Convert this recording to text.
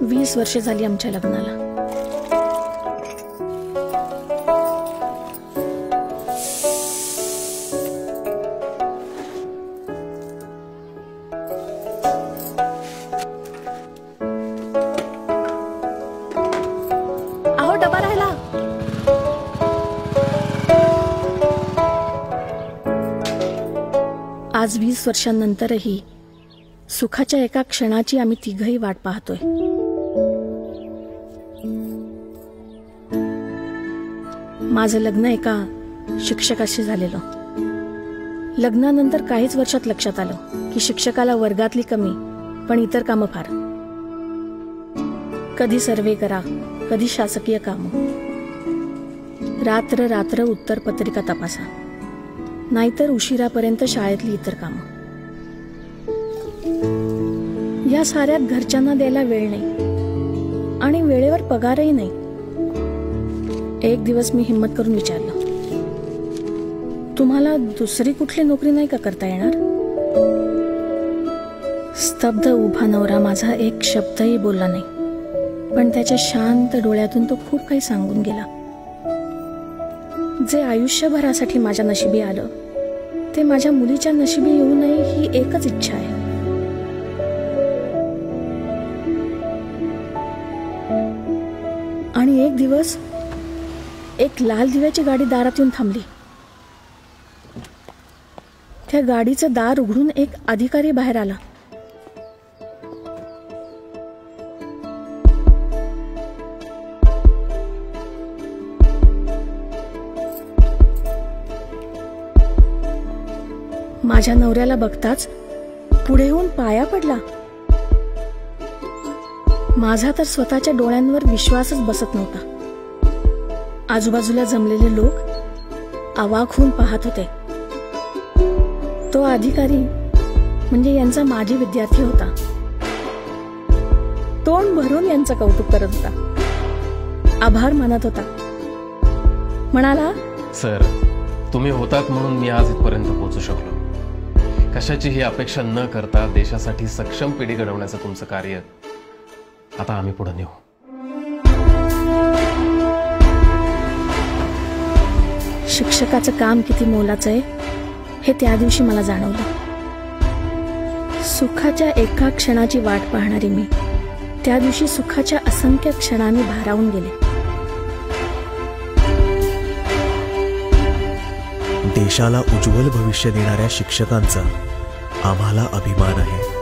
20 वर्षे झाली आमच्या लग्नाला. अहो डबा राहिला. आज 20 वर्षांनंतरही सुखाच्या एका क्षणाची आम्ही तिघही वाट पाहतोय. माझं लग्न एका शिक्षकाशी झालेलं. लग्नानंतर काहीच वर्षात लक्षात आलं की शिक्षकाला वर्गातली कमी पण इतर कामं फार. कधी सर्वे करा, कधी शासकीय कामं, रात्र रात्र उत्तरपत्रिका तपासा, नाहीतर उशिरापर्यंत शाळेतली इतर कामं. या साऱ्यात घरच्यांना द्यायला वेळ नाही आणि वेळेवर पगारही नाही. एक दिवस मी हिम्मत करून विचारलं, तुम्हाला दुसरी कुठली नोकरी नाही का करता येणार? स्तब्ध उभा नवरा माझा एक शब्दही बोलला नाही, पण त्याच्या शांत डोळ्यातून तो खूप काही सांगून गेला. जे आयुष्यभरासाठी माझ्या नशिबी आलं ते माझ्या मुलीच्या नशिबी येऊ नये ही एकच इच्छा आहे. आणि एक दिवस एक लाल दिव्याची गाडी दारात येऊन थांबली. त्या गाडीचं दार उघडून एक अधिकारी बाहेर आला. माझ्या नवऱ्याला बघताच पुढे येऊन पाया पडला. माझा तर स्वतःच्या डोळ्यांवर विश्वासच बसत नव्हता. आजूबाजूला जमलेले लोक अवाक होऊन पाहत होते. तो अधिकारी म्हणजे यांचा माजी विद्यार्थी होता. तोंड भरून यांचं कौतुक करत होता, आभार मानत होता. म्हणाला, सर, तुम्ही होतात म्हणून मी आज इथपर्यंत पोहोचू शकलो. कशाचीही अपेक्षा न करता देशासाठी सक्षम पिढी घडवण्याचं तुमचं कार्य आता आम्ही पुढे नेऊ. शिक्षकाचं काम किती मोलाचं आहे हे त्या दिवशी मला जाणवलं. सुखाच्या एका क्षणाची वाट पाहणारी मी त्या दिवशी सुखाच्या असंख्य क्षणांनी भारावून गेले. देशाला उज्ज्वल भविष्य देणाऱ्या शिक्षकांचा आम्हाला अभिमान आहे.